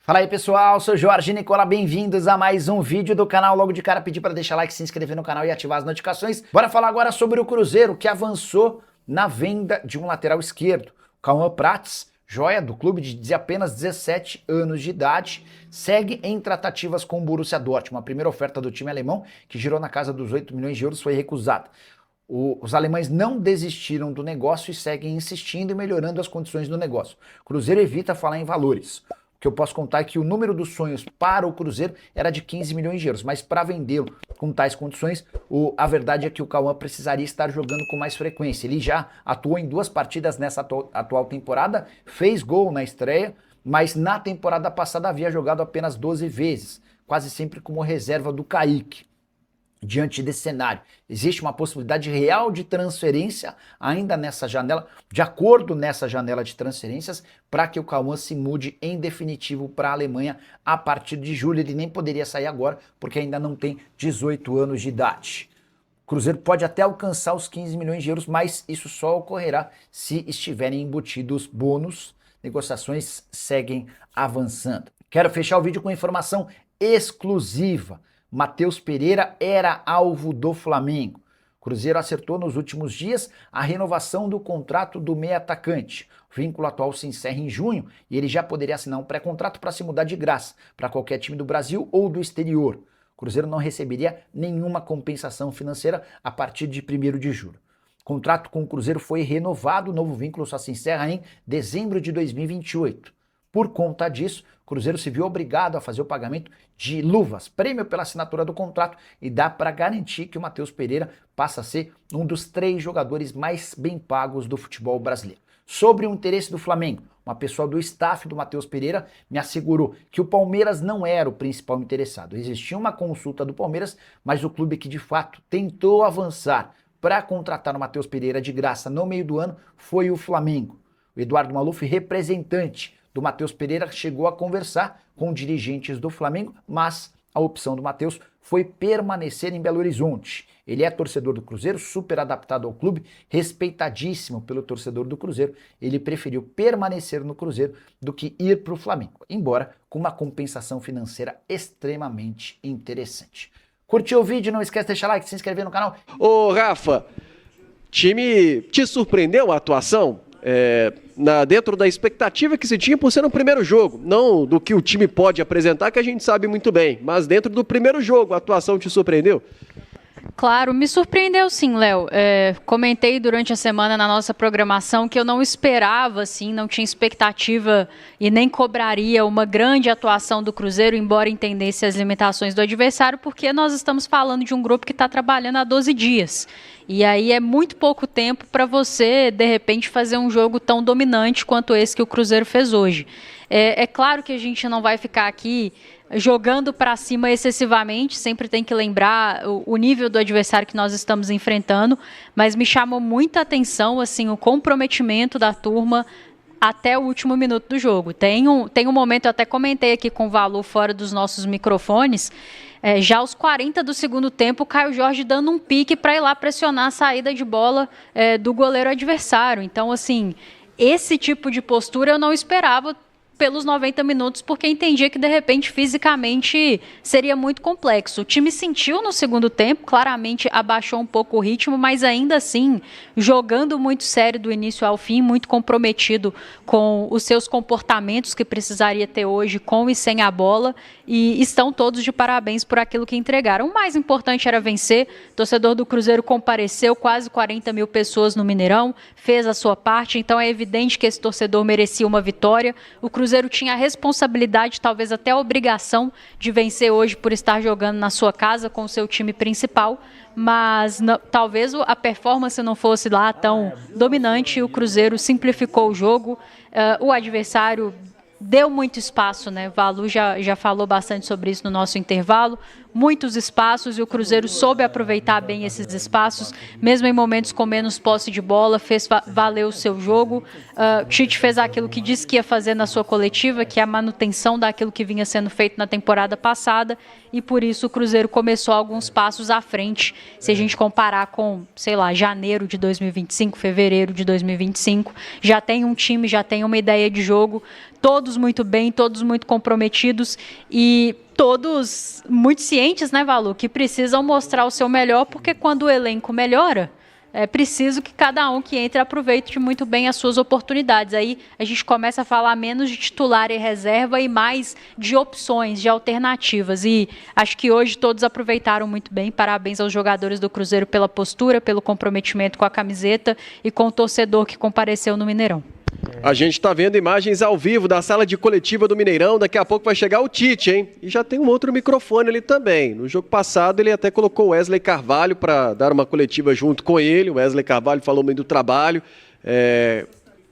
Fala aí pessoal, sou Jorge Nicola, bem-vindos a mais um vídeo do canal. Logo de cara pedir para deixar like, se inscrever no canal e ativar as notificações. Bora falar agora sobre o Cruzeiro, que avançou na venda de um lateral esquerdo. Cauã Prats, joia do clube de apenas 17 anos de idade, segue em tratativas com o Borussia Dortmund. A primeira oferta do time alemão, que girou na casa dos 8 milhões de euros, foi recusada. Os alemães não desistiram do negócio e seguem insistindo e melhorando as condições do negócio. O Cruzeiro evita falar em valores. O que eu posso contar é que o número dos sonhos para o Cruzeiro era de 15 milhões de euros, mas para vendê-lo com tais condições, a verdade é que o Cauã precisaria estar jogando com mais frequência. Ele já atuou em 2 partidas nessa atual temporada, fez gol na estreia, mas na temporada passada havia jogado apenas 12 vezes, quase sempre como reserva do Kaique. Diante desse cenário, existe uma possibilidade real de transferência ainda nessa janela, de acordo nessa janela de transferências, para que o Cauã se mude em definitivo para a Alemanha a partir de julho. Ele nem poderia sair agora, porque ainda não tem 18 anos de idade. O Cruzeiro pode até alcançar os 15 milhões de euros, mas isso só ocorrerá se estiverem embutidos bônus. Negociações seguem avançando. Quero fechar o vídeo com informação exclusiva. Matheus Pereira era alvo do Flamengo. O Cruzeiro acertou nos últimos dias a renovação do contrato do meia atacante. O vínculo atual se encerra em junho e ele já poderia assinar um pré-contrato para se mudar de graça para qualquer time do Brasil ou do exterior. O Cruzeiro não receberia nenhuma compensação financeira a partir de 1º de julho. O contrato com o Cruzeiro foi renovado, o novo vínculo só se encerra em dezembro de 2028. Por conta disso, o Cruzeiro se viu obrigado a fazer o pagamento de luvas, prêmio pela assinatura do contrato, e dá para garantir que o Matheus Pereira passa a ser um dos 3 jogadores mais bem pagos do futebol brasileiro. Sobre o interesse do Flamengo, uma pessoa do staff do Matheus Pereira me assegurou que o Palmeiras não era o principal interessado. Existia uma consulta do Palmeiras, mas o clube que de fato tentou avançar para contratar o Matheus Pereira de graça no meio do ano foi o Flamengo. O Eduardo Maluf, representante do Matheus Pereira, chegou a conversar com dirigentes do Flamengo, mas a opção do Matheus foi permanecer em Belo Horizonte. Ele é torcedor do Cruzeiro, super adaptado ao clube, respeitadíssimo pelo torcedor do Cruzeiro. Ele preferiu permanecer no Cruzeiro do que ir para o Flamengo, embora com uma compensação financeira extremamente interessante. Curtiu o vídeo? Não esquece de deixar like, se inscrever no canal. Ô Rafa, time te surpreendeu a atuação? Dentro da expectativa que se tinha por ser no primeiro jogo, não do que o time pode apresentar, que a gente sabe muito bem, mas dentro do primeiro jogo, a atuação te surpreendeu? Claro, me surpreendeu sim, Léo. Comentei durante a semana na nossa programação que eu não esperava, assim, não tinha expectativa e nem cobraria uma grande atuação do Cruzeiro, embora entendesse as limitações do adversário, porque nós estamos falando de um grupo que está trabalhando há 12 dias. E aí é muito pouco tempo para você, de repente, fazer um jogo tão dominante quanto esse que o Cruzeiro fez hoje. É claro que a gente não vai ficar aqui jogando para cima excessivamente, sempre tem que lembrar o nível do adversário que nós estamos enfrentando, mas me chamou muita atenção assim, o comprometimento da turma até o último minuto do jogo. Tem um momento, eu até comentei aqui com o Valu fora dos nossos microfones, já aos 40 do segundo tempo, o Caio Jorge dando um pique para ir lá pressionar a saída de bola do goleiro adversário. Então, assim, esse tipo de postura eu não esperava pelos 90 minutos, porque entendia que, de repente, fisicamente seria muito complexo. O time sentiu no segundo tempo, claramente abaixou um pouco o ritmo, mas ainda assim, jogando muito sério do início ao fim, muito comprometido com os seus comportamentos que precisaria ter hoje com e sem a bola, e estão todos de parabéns por aquilo que entregaram. O mais importante era vencer. O torcedor do Cruzeiro compareceu, quase 40 mil pessoas no Mineirão, fez a sua parte, então é evidente que esse torcedor merecia uma vitória. O Cruzeiro tinha a responsabilidade, talvez até a obrigação de vencer hoje por estar jogando na sua casa com o seu time principal, mas talvez a performance não fosse lá tão dominante. O Cruzeiro simplificou o jogo, o adversário deu muito espaço, né? Valu já falou bastante sobre isso no nosso intervalo. Muitos espaços e o Cruzeiro soube aproveitar bem esses espaços, mesmo em momentos com menos posse de bola, fez valer o seu jogo. Tite fez aquilo que disse que ia fazer na sua coletiva, que é a manutenção daquilo que vinha sendo feito na temporada passada, e por isso o Cruzeiro começou alguns passos à frente, se a gente comparar com, sei lá, janeiro de 2025, fevereiro de 2025, já tem um time, já tem uma ideia de jogo. todos muito bem, todos muito comprometidos e todos muito cientes, né, Valu, que precisam mostrar o seu melhor, porque quando o elenco melhora, é preciso que cada um que entre aproveite muito bem as suas oportunidades. Aí a gente começa a falar menos de titular e reserva e mais de opções, de alternativas. E acho que hoje todos aproveitaram muito bem. Parabéns aos jogadores do Cruzeiro pela postura, pelo comprometimento com a camiseta e com o torcedor que compareceu no Mineirão. A gente está vendo imagens ao vivo da sala de coletiva do Mineirão. Daqui a pouco vai chegar o Tite, hein? E já tem um outro microfone ali também. No jogo passado ele até colocou o Wesley Carvalho para dar uma coletiva junto com ele. O Wesley Carvalho falou muito do trabalho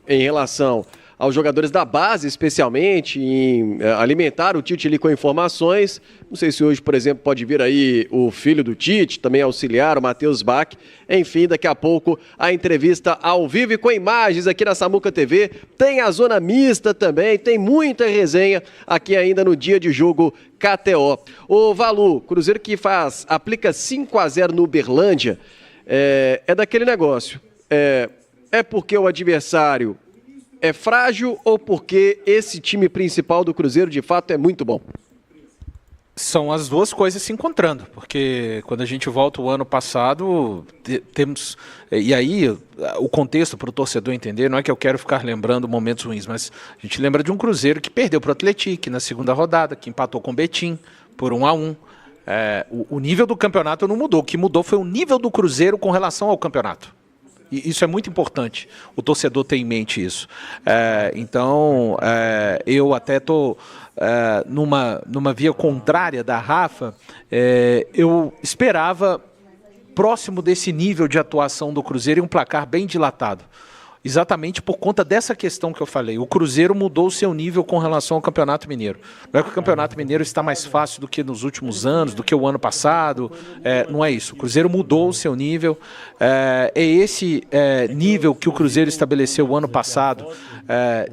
em relação aos jogadores da base, especialmente, em alimentar o Tite ali com informações. Não sei se hoje, por exemplo, pode vir aí o filho do Tite, também auxiliar, o Matheus Bach. Enfim, daqui a pouco a entrevista ao vivo e com imagens aqui na Samuca TV. Tem a zona mista também, tem muita resenha aqui ainda no dia de jogo KTO. O Valu, Cruzeiro que aplica 5-0 no Uberlândia, é daquele negócio. É porque o adversário é frágil ou porque esse time principal do Cruzeiro de fato é muito bom? São as duas coisas se encontrando, porque quando a gente volta o ano passado, temos... E aí, o contexto para o torcedor entender, não é que eu quero ficar lembrando momentos ruins, mas a gente lembra de um Cruzeiro que perdeu para o Atlético na segunda rodada, que empatou com o Betim por 1-1. O nível do campeonato não mudou, o que mudou foi o nível do Cruzeiro com relação ao campeonato. E isso é muito importante, o torcedor ter em mente isso. Então, eu até estou numa via contrária da Rafa. Eu esperava, próximo desse nível de atuação do Cruzeiro, e um placar bem dilatado. Exatamente por conta dessa questão que eu falei. O Cruzeiro mudou o seu nível com relação ao Campeonato Mineiro. Não é que o Campeonato Mineiro está mais fácil do que nos últimos anos, do que o ano passado. Não é isso. O Cruzeiro mudou o seu nível. É esse nível que o Cruzeiro estabeleceu o ano passado,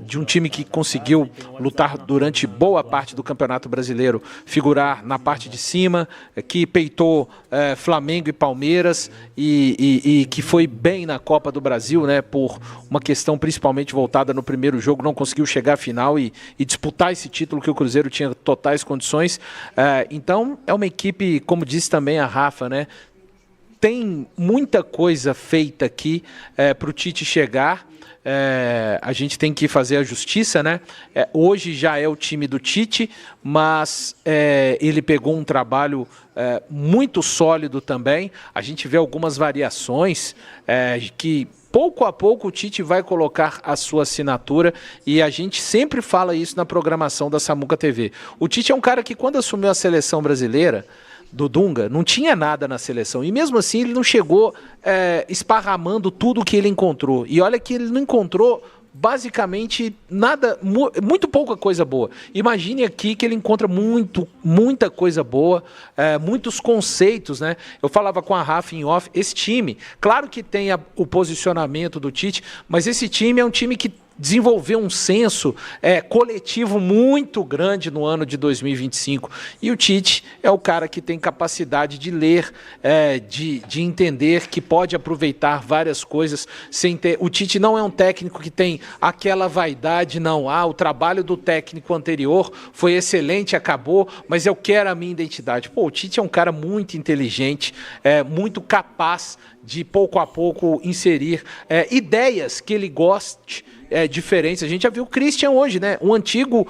de um time que conseguiu lutar durante boa parte do Campeonato Brasileiro, figurar na parte de cima, que peitou Flamengo e Palmeiras e que foi bem na Copa do Brasil, né, por uma questão principalmente voltada no primeiro jogo, não conseguiu chegar à final e disputar esse título que o Cruzeiro tinha totais condições. Então, é uma equipe, como disse também a Rafa, né, tem muita coisa feita aqui para o Tite chegar. A gente tem que fazer a justiça, né? Hoje já é o time do Tite, mas ele pegou um trabalho muito sólido também. A gente vê algumas variações que pouco a pouco o Tite vai colocar a sua assinatura, e a gente sempre fala isso na programação da Samuca TV. O Tite é um cara que, quando assumiu a seleção brasileira do Dunga, não tinha nada na seleção, e mesmo assim ele não chegou esparramando tudo que ele encontrou. E olha que ele não encontrou basicamente nada, muito pouca coisa boa. Imagine aqui que ele encontra muita coisa boa, muitos conceitos, né? Eu falava com a Rafa em off, esse time, claro que tem o posicionamento do Tite, mas esse time é um time que desenvolveu um senso coletivo muito grande no ano de 2025. E o Tite é o cara que tem capacidade de ler, de entender, que pode aproveitar várias coisas sem ter... O Tite não é um técnico que tem aquela vaidade, não. O trabalho do técnico anterior foi excelente, acabou, mas eu quero a minha identidade. O Tite é um cara muito inteligente, muito capaz de pouco a pouco inserir ideias que ele goste, diferentes. A gente já viu o Christian hoje, né? Um antigo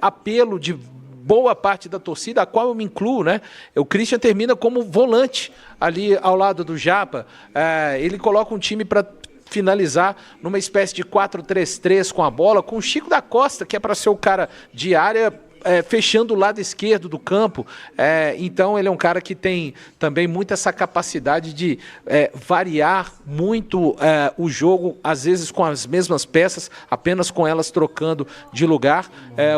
apelo de boa parte da torcida, a qual eu me incluo, né? O Christian termina como volante ali ao lado do Japa. Ele coloca um time para finalizar numa espécie de 4-3-3 com a bola, com o Chico da Costa, que é para ser o cara de área, fechando o lado esquerdo do campo. Então ele é um cara que tem também muito essa capacidade de variar muito o jogo, às vezes com as mesmas peças, apenas com elas trocando de lugar.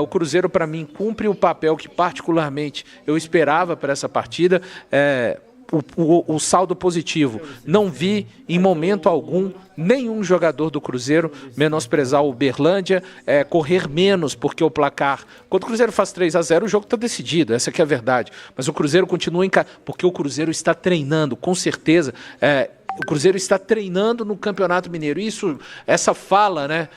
O Cruzeiro, para mim, cumpre o papel que particularmente eu esperava para essa partida. O saldo positivo, não vi em momento algum nenhum jogador do Cruzeiro menosprezar o Uberlândia, correr menos, porque o placar, quando o Cruzeiro faz 3-0, o jogo está decidido, essa que é a verdade, mas o Cruzeiro continua porque o Cruzeiro está treinando, com certeza. O Cruzeiro está treinando no Campeonato Mineiro. Essa fala, né,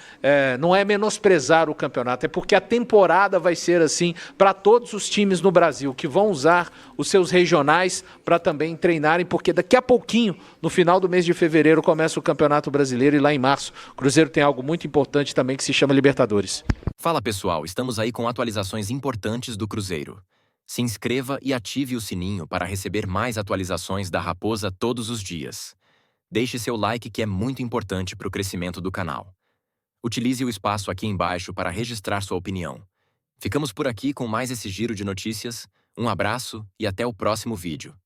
não é menosprezar o campeonato, é porque a temporada vai ser assim para todos os times no Brasil, que vão usar os seus regionais para também treinarem, porque daqui a pouquinho, no final do mês de fevereiro, começa o Campeonato Brasileiro e lá em março o Cruzeiro tem algo muito importante também que se chama Libertadores. Fala pessoal, estamos aí com atualizações importantes do Cruzeiro. Se inscreva e ative o sininho para receber mais atualizações da Raposa todos os dias. Deixe seu like que é muito importante para o crescimento do canal. Utilize o espaço aqui embaixo para registrar sua opinião. Ficamos por aqui com mais esse giro de notícias. Um abraço e até o próximo vídeo.